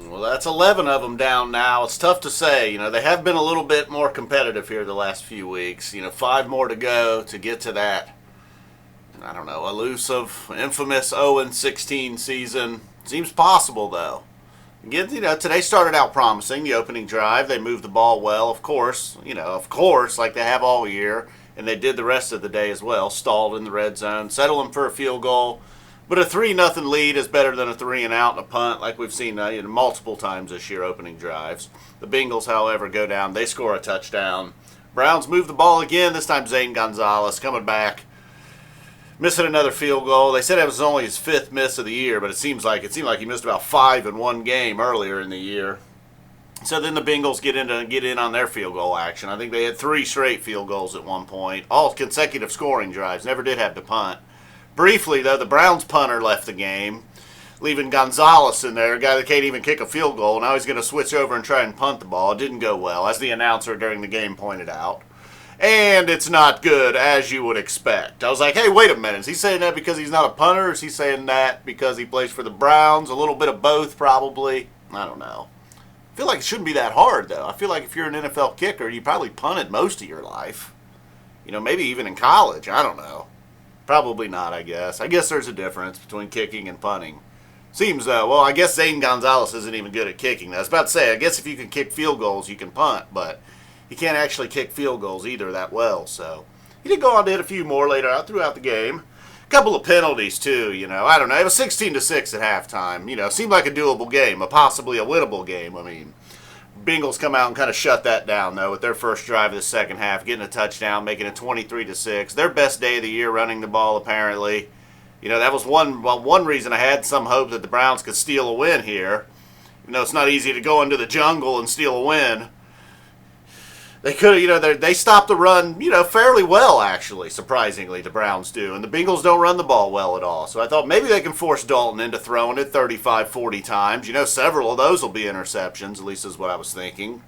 Well, that's 11 of them down now. It's tough to say. They have been a little bit more competitive here the last few weeks. 5 more to go to get to that, I don't know, elusive, infamous 0-16 season. Seems possible, though. Again, today started out promising. The opening drive, they moved the ball well, of course, like they have all year. And they did the rest of the day as well. Stalled in the red zone, settling for a field goal. But a 3-0 lead is better than a 3-and-out and a punt, like we've seen multiple times this year, opening drives. The Bengals, however, go down. They score a touchdown. Browns move the ball again. This time Zane Gonzalez coming back, missing another field goal. They said it was only his 5th miss of the year, but it seemed like he missed about 5 in one game earlier in the year. So then the Bengals get in on their field goal action. I think they had 3 straight field goals at one point, all consecutive scoring drives. Never did have to punt. Briefly, though, the Browns punter left the game, leaving Gonzalez in there, a guy that can't even kick a field goal. Now he's going to switch over and try and punt the ball. It didn't go well, as the announcer during the game pointed out. And it's not good, as you would expect. I was like, hey, wait a minute. Is he saying that because he's not a punter, or is he saying that because he plays for the Browns? A little bit of both, probably. I don't know. I feel like it shouldn't be that hard, though. I feel like if you're an NFL kicker, you probably punted most of your life. Maybe even in college. I don't know. Probably not, I guess. I guess there's a difference between kicking and punting. Seems, though, well, I guess Zane Gonzalez isn't even good at kicking. I was about to say, I guess if you can kick field goals, you can punt, but he can't actually kick field goals either that well, so. He did go on to hit a few more later out throughout the game. A couple of penalties, too, I don't know. It was 16-6 at halftime. Seemed like a doable game, possibly a winnable game. I mean, Bengals come out and kind of shut that down, though, with their first drive of the second half, getting a touchdown, making it 23-6. Their best day of the year running the ball, apparently. That was one reason I had some hope that the Browns could steal a win here. It's not easy to go into the jungle and steal a win. They could have, they stopped the run, fairly well, actually, surprisingly, the Browns do. And the Bengals don't run the ball well at all. So I thought maybe they can force Dalton into throwing it 35, 40 times. Several of those will be interceptions, at least is what I was thinking.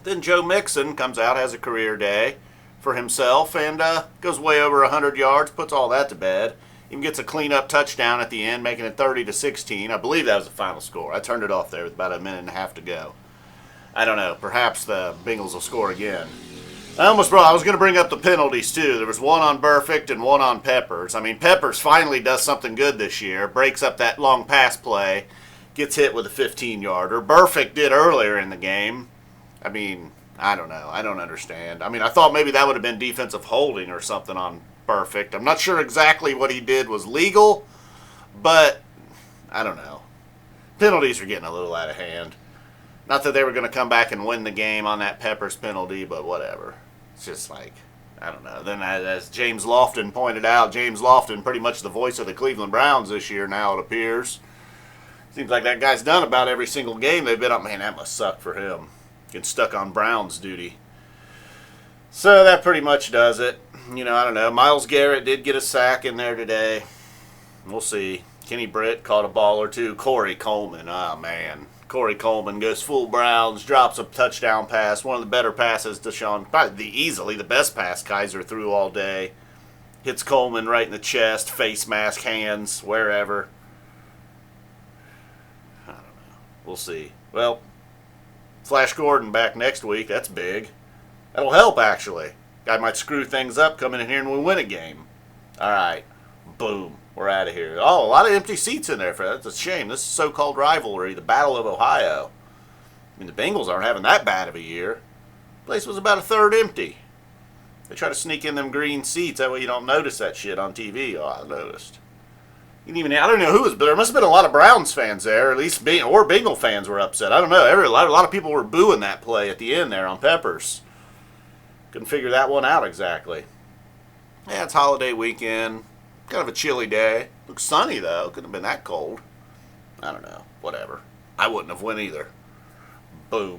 Then Joe Mixon comes out, has a career day for himself, and goes way over 100 yards, puts all that to bed. Even gets a clean-up touchdown at the end, making it 30-16. I believe that was the final score. I turned it off there with about a minute and a half to go. I don't know. Perhaps the Bengals will score again. I was going to bring up the penalties, too. There was one on Burfict and one on Peppers. I mean, Peppers finally does something good this year. Breaks up that long pass play. Gets hit with a 15-yarder. Burfict did earlier in the game. I mean, I don't know. I don't understand. I mean, I thought maybe that would have been defensive holding or something on Burfict. I'm not sure exactly what he did was legal, but I don't know. Penalties are getting a little out of hand. Not that they were going to come back and win the game on that Peppers penalty, but whatever. It's just like, I don't know. Then as James Lofton pointed out, James Lofton, pretty much the voice of the Cleveland Browns this year now, it appears. Seems like that guy's done about every single game they've been on. Man, that must suck for him. Getting stuck on Browns duty. So that pretty much does it. I don't know. Myles Garrett did get a sack in there today. We'll see. Kenny Britt caught a ball or two. Corey Coleman, oh man. Corey Coleman goes full Browns, drops a touchdown pass, one of the better passes to Sean, probably easily the best pass Kizer threw all day. Hits Coleman right in the chest, face mask, hands, wherever. I don't know. We'll see. Well, Flash Gordon back next week. That's big. That'll help, actually. Guy might screw things up coming in here and we win a game. All right. Boom. We're out of here. Oh, a lot of empty seats in there. That's a shame. This is so-called rivalry, the Battle of Ohio. I mean, the Bengals aren't having that bad of a year. The place was about a third empty. They try to sneak in them green seats. That way you don't notice that shit on TV. Oh, I noticed. You didn't even, I don't know who was, but there must have been a lot of Browns fans there. At least, or Bengal fans were upset. I don't know. A lot of people were booing that play at the end there on Peppers. Couldn't figure that one out exactly. Yeah, it's holiday weekend. Kind of a chilly day. Looks sunny, though. Couldn't have been that cold. I don't know. Whatever. I wouldn't have went either. Boom.